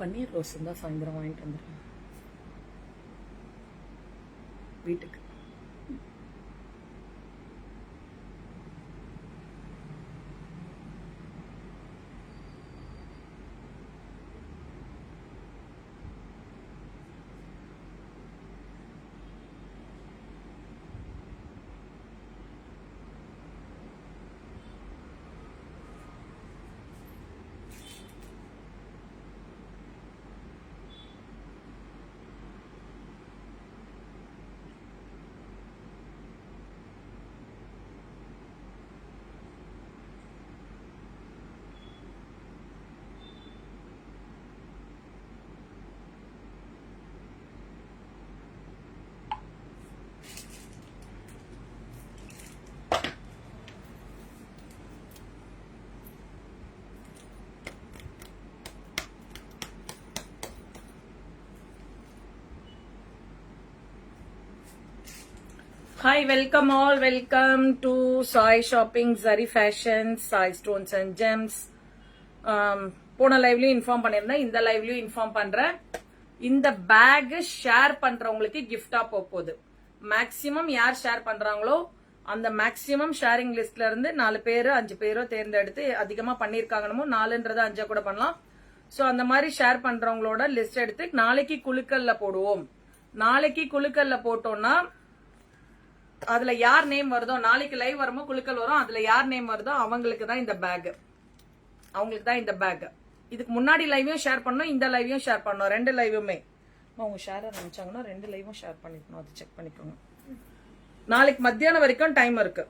பன்னீர் rose இருந்தா சாயந்தரம் வாங்கிட்டு வந்துடுறேன் வீட்டுக்கு. Hi, welcome all. Welcome to Sai Shopping, Zari Fashions, Sai Stones and Gems. போன லைவ்லயும் இன்ஃபார்ம் பண்ணிருந்தேன், இந்த லைவ்லயும் இன்ஃபார்ம் பண்றேன். இந்த பேக் ஷேர் பண்றவங்களுக்கு கிஃப்டா போகுது. மேக்சிமம் யார் ஷேர் பண்றாங்களோ அந்த மேக்சிமம் ஷேரிங் லிஸ்ட்ல இருந்து 4 பேரோ 5 பேரோ தேர்ந்தெடுத்து அதிகமா பண்ணிருக்காங்கன்னு 4ன்றது 5 கூட பண்ணலாம். சோ அந்த மாதிரி ஷேர் பண்றவங்களோட லிஸ்ட் எடுத்து நாளைக்கு குலுக்கல்ல போடுவோம். நாளைக்கு குலுக்கல்ல போட்டோம்னா அதுல யார் நேம் வருதோ, நாளைக்கு லைவ் வருமோ குலுக்கல் வரும், அதுல யார் நேம் வருதோ அவங்களுக்கு தான் இந்த பேக். அவங்களுக்கு தான் இந்த பேக். இதுக்கு முன்னாடி லைவையும் ஷேர் பண்ணோம், இந்த லைவையும் ஷேர் பண்ணோம், 2 லைவுமே. அவங்க ஷேர் நினைச்சாங்கன்னா 2 லைவும் ஷேர் பண்ணிக்கணும், அது செக் பண்ணிக்கோங்க. நாளைக்கு மத்தியானம் வரைக்கும் டைம் இருக்கு.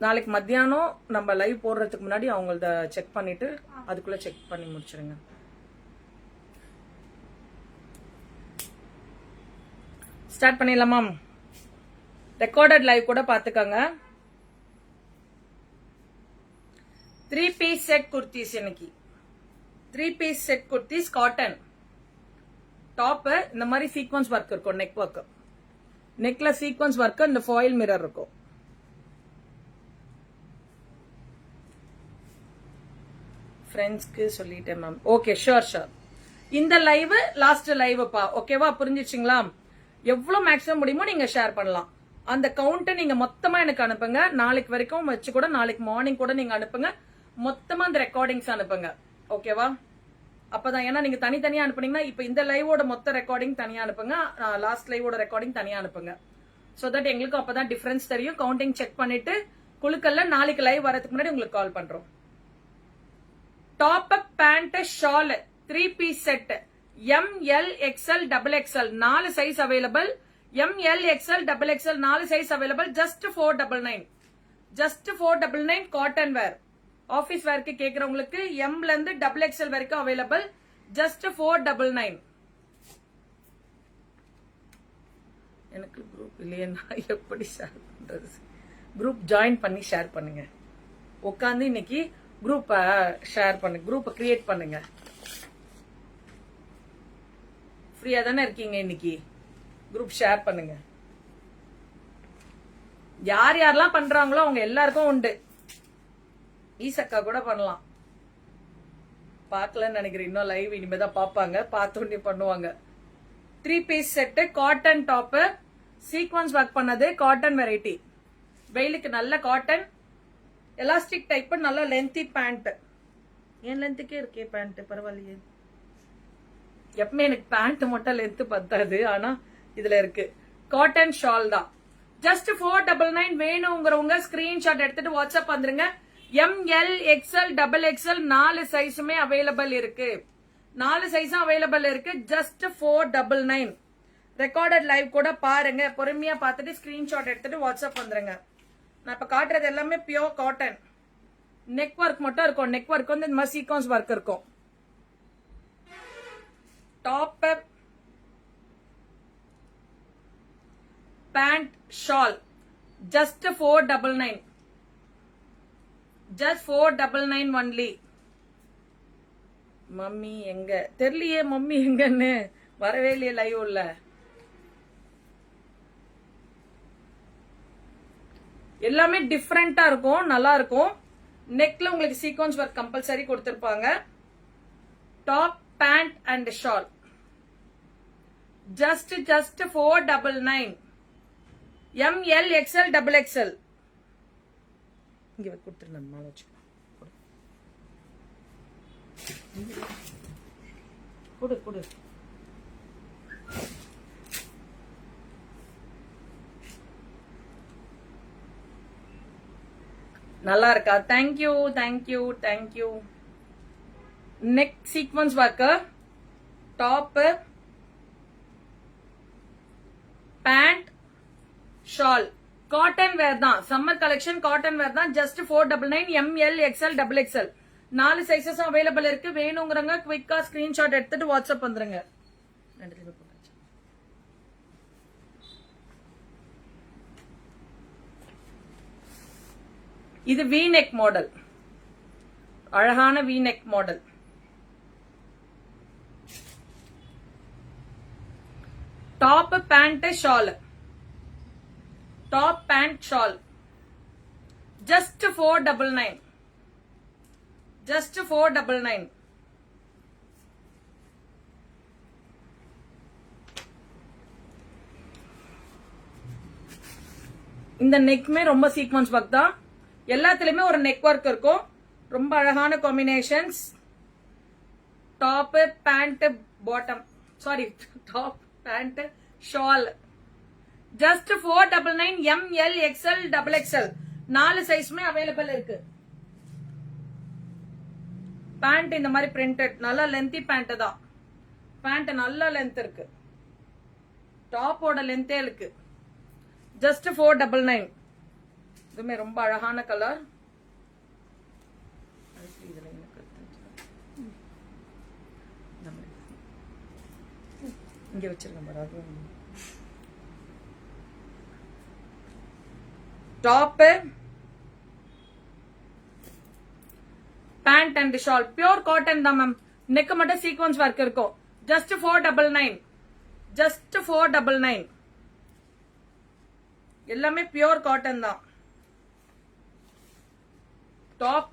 நாளைக்கு மத்தியானம் நம்ம லைவ் போடுறதுக்கு முன்னாடி அவங்களத செக் பண்ணிட்டு அதுக்குள்ள செக் பண்ணி முடிச்சிருங்க. ஸ்டார்ட் பண்ணிடலாமா? ரெக்கார்டட் லைவ் கூட பாத்துக்கோங்க. 3 பீஸ் செட் குர்த்திஸ் இன்னைக்கு. 3 piece set kurtis cotton. Top இந்த மாதிரி சீக்வன்ஸ் ஒர்க் இருக்கும், நெக் ஒர்க். நெக்ல சீக்வன்ஸ் ஒர்க், இந்த ஃபாயில் மிரர் இருக்கும். ஃப்ரெண்ட்ஸ்க்கு சொல்லிட்டேன் மேம். Okay, sure sure. இந்த லைவ் லாஸ்ட் லைவ்ப்பா, ஓகேவா? புரிஞ்சிச்சுங்களா? எவ்வளவு மேக்ஸிமம் முடியுமோ நீங்க ஷேர் பண்ணலாம். அந்த கவுண்ட்டை நீங்க மொத்தமா எனக்கு அனுப்புங்க. நாளைக்கு வரைக்கும் வச்சு கூட நாளைக்கு மார்னிங் கூட நீங்க அனுப்புங்க. மொத்தமா அந்த ரெக்கார்டிங்ஸ் அனுப்புங்க, ஓகேவா? அப்பதான், ஏன்னா நீங்க தனித்தனியா அனுப்புனீங்கன்னா இப்ப இந்த லைவோட மொத்த ரெக்கார்டிங் தனியா அனுப்புங்க, லாஸ்ட் லைவோட ரெக்கார்டிங் தனியா அனுப்புங்க. சோ தட் எங்களுக்கு அப்பதான் டிஃபரன்ஸ் தெரியும். கவுண்டிங் செக் பண்ணிட்டு குழுக்கல்ல நாளைக்கு லைவ் வரதுக்கு முன்னாடி உங்களுக்கு கால் பண்றோம். Top up pant shawl 3 piece set ML XL XXL 4 size available. ML XL XXL 4 size available. Just 499. Just 499 cotton wear. Office வேர்க்கு கேக்குறவங்களுக்கு M ல இருந்து XXL வரைக்கும் அவைலபிள். ஜஸ்ட் 499. எனக்கு குரூப் இல்லையா, எப்படி ஷேர் பண்றது? குரூப் ஜாயின் பண்ணி ஷேர் பண்ணுங்க. உட்காந்து இன்னைக்கு குரூப்ப ஷேர் பண்ணுங்க, குரூப்ப கிரியேட் பண்ணுங்க. ஃப்ரீயா தானே இருக்கீங்க இன்னைக்கு? குரூப் ஷேர் பண்ணுங்க. யார் யாரெல்லாம் பண்றாங்களோ அவங்க எல்லாருக்கும் உண்டு. ஈசக்கா கூட பண்ணலாம். பாக்கலன்னு நினைக்கிறேன், இன்னும் லைவ் இனிமேதான் பாப்பாங்க, பார்த்தோன்னே பண்ணுவாங்க. 3 piece set cotton top, sequins work பண்ணது, காட்டன் வெரைட்டி. வெயிலுக்கு நல்ல காட்டன், எலாஸ்டிக் டைப், நல்ல லென்த்தி பேண்ட். என் லென்த்துக்கே இருக்கே பேண்ட், பரவாயில்லையே. எப்பவுமே எனக்கு பேண்ட் மட்டும் லென்த் பத்தாது, ஆனா இதுல இருக்கு. காட்டன் ஷால் தான். ஜஸ்ட் 499 வேணுங்கிறவங்க ஸ்கிரீன்ஷாட் எடுத்துட்டு வாட்ஸ்அப் வந்துருங்க. ML XL XXL 4 சைஸுமே அவைலபிள் இருக்கு. 4 சைஸும் அவைலபிள் இருக்கு. ஜஸ்ட் 499. ரெக்கார்டட் லைவ் கூட பாருங்க, பொறுமையா பார்த்துட்டு ஸ்கிரீன்ஷாட் எடுத்துட்டு வாட்ஸ்அப் வந்துருங்க. நான் இப்ப காட்டுறது எல்லாமே பியோர் காட்டன். நெக் ஒர்க் மட்டும் இருக்கும். நெக் ஒர்க் வந்து இந்த மாதிரி சீக்வன்ஸ் ஒர்க் இருக்கும். Top pant shawl just 499. Just 499 only. Mummy எங்க தெரியலையே, மம்மி எங்கன்னு வரவே இல்லையே லைவ் உள்ள. எல்லாமே டிஃப்ரெண்டா இருக்கும், நல்லா இருக்கும். நெக்ல உங்களுக்கு சீக்வன்ஸ் ஒர்க் கம்பல்சரி கொடுத்திருப்பாங்க. Top pant and shawl just 499 ML XL XXL. இங்க கொடுத்துருந்தேன் மாலை வச்சுக்கோ. கொடு கொடு. நல்லா இருக்கா? Thank you thank you thank you. Neck sequins work, top pant shawl cotton wear தான். சம்மர் கலெக்ஷன் காட்டன் வேர் தான். Just 499 ML XL XXL 4 sizes available இருக்கு. வேணுங்கிறவங்க குவிக்கா ஸ்கிரீன்ஷாட் எடுத்துட்டு வாட்ஸ்அப் வந்துருங்க. இது வி நெக் மாடல், அழகான V neck model. Top pant shawl, top pant shawl just 499, just 499. இந்த நெக்மே ரொம்ப சீக்வன்ஸ் ஒர்க் தான். எல்லாத்துலயுமே ஒரு நெக் ஒர்க் இருக்கும். ரொம்ப அழகான combinations. Top pant bottom, sorry top pant shawl just 499 ML XL XXL 4 சைஸ்மே அவைலபிள் இருக்கு. பேண்ட் இந்த மாதிரி பிரிண்டட், நல்ல லென்த்தி பேண்ட் தான். பேண்ட் நல்ல லென்த் இருக்கு, டாப்போட லென்த்தே இருக்கு. ஜஸ்ட் 499. இதுமே ரொம்ப அழகான கலர். இங்க வச்சிருக்க top pant and shawl pure cotton தான் மேம். நெக் மட்டும் சீக்வன்ஸ் ஒர்க் இருக்கும். Just 499, just 499. எல்லாமே பியூர் காட்டன் தான். டாப்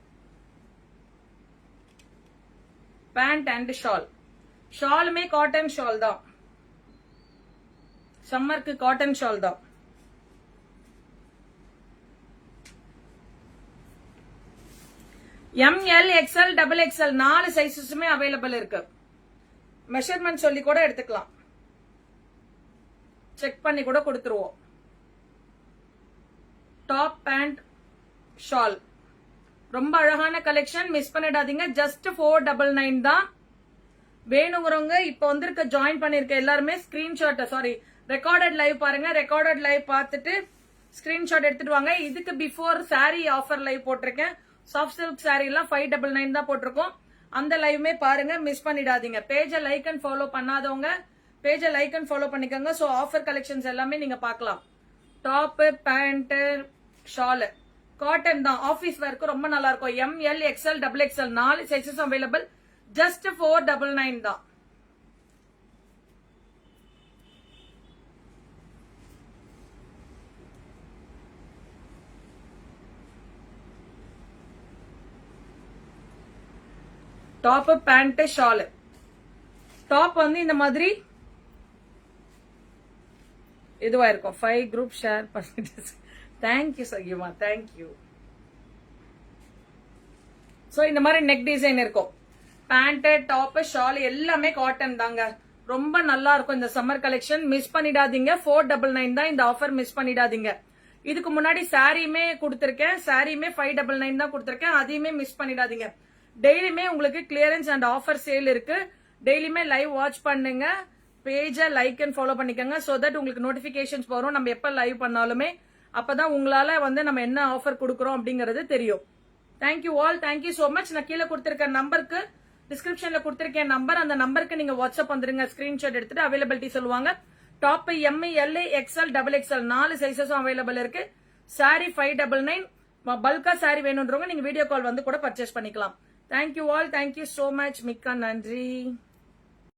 பேண்ட் அண்ட் ஷால், ஷாலுமே காட்டன் ஷால் தான். சம்மருக்கு காட்டன் ஷால் தான். ML XL XXL 4 சைஸஸுமே அவைலபிள் இருக்கு. மெஷர்மெண்ட் சொல்லி கூட எடுத்துக்கலாம், செக் பண்ணி கூட கொடுத்துருவோம். டாப் பேண்ட் ஷால் ரொம்ப அழகான கலெக்ஷன், மிஸ் பண்ணிடாதீங்க. ஜஸ்ட் 499 தான். வேணுங்கிறவங்க இப்ப வந்திருக்க ஜாயின் பண்ணிருக்க எல்லாருமே ஸ்கிரீன்ஷாட், சாரி ரெக்கார்டட் லைவ் பாருங்க. ரெக்கார்டட் லைவ் பார்த்துட்டு ஸ்கிரீன்ஷாட் எடுத்துட்டு வாங்க. இதுக்கு பிஃபோர் சாரி ஆஃபர் லைவ் போட்டிருக்கேன். சாஃப்ட் சில்க் சாரி எல்லாம் 599 தான் போட்டிருக்கோம். அந்த லைவ்மே பாருங்க, மிஸ் பண்ணிடாதீங்க. பேஜை லைக் அண்ட் ஃபாலோ பண்ணாதவங்க பேஜை லைக் அண்ட் ஃபாலோ பண்ணிக்கோங்க. சோ ஆஃபர் கலெக்ஷன்ஸ் எல்லாமே நீங்க பார்க்கலாம். டாப் பேண்ட் ஷால் காட்டன் தான். ஆபீஸ் வேர்க்கு ரொம்ப நல்லா இருக்கும். ML XL XXL 4 sizes available. Just 499 தான். டாப் பேண்ட் ஷால், டாப் வந்து இந்த மாதிரி இதுவா இருக்கும். 5 குரூப் ஷேர் பண்ணிட்டு தேங்க்யூ சகிமா, தேங்க்யூ. சோ இந்த மாதிரி நெக் டிசைன் இருக்கும். பேண்ட் டாப் ஷால் எல்லாமே காட்டன் தாங்க. ரொம்ப நல்லா இருக்கும் இந்த சம்மர் கலெக்ஷன். மிஸ் பண்ணிடாதீங்க. 499 தான் இந்த ஆஃபர், மிஸ் பண்ணிடாதீங்க. இதுக்கு முன்னாடி சாரியுமே கொடுத்திருக்கேன். சாரியுமே 599 தான் கொடுத்திருக்கேன். அதையுமே மிஸ் பண்ணிடாதீங்க. டெய்லியுமே உங்களுக்கு கிளியரன்ஸ் அண்ட் ஆஃபர் சேல் இருக்கு. டெய்லியுமே லைவ் வாட்ச் பண்ணுங்க. பேஜை லைக் அண்ட் ஃபாலோ பண்ணிக்கோங்க. சோ தட் உங்களுக்கு நோட்டிபிகேஷன்ஸ் வரும். நம்ம எப்ப லைவ் பண்ணாலுமே அப்பதான் உங்களால வந்து நம்ம என்ன ஆஃபர் கொடுக்கறோம் அப்படிங்கறது தெரியும். Thank you all, thank you so much. நான் கீழே கொடுத்திருக்க நம்பருக்கு, டிஸ்கிரிப்ஷன்ல கொடுத்திருக்கேன் நம்பர், அந்த நம்பருக்கு நீங்க வாட்ஸ்அப் வந்துருங்க. ஸ்கிரீன்ஷாட் எடுத்துட்டு அவைலபிலிட்டி சொல்லுவாங்க. டாப் ML XL XXL 4 சைஸஸும் அவைலபிள் இருக்கு. சாரி 599. பல்கா சாரி வேணும்ன்றவங்க நீங்க வீடியோ கால் வந்து கூட பர்ச்சேஸ் பண்ணிக்கலாம். Thank you all, thank you so much. மிக்க நன்றி.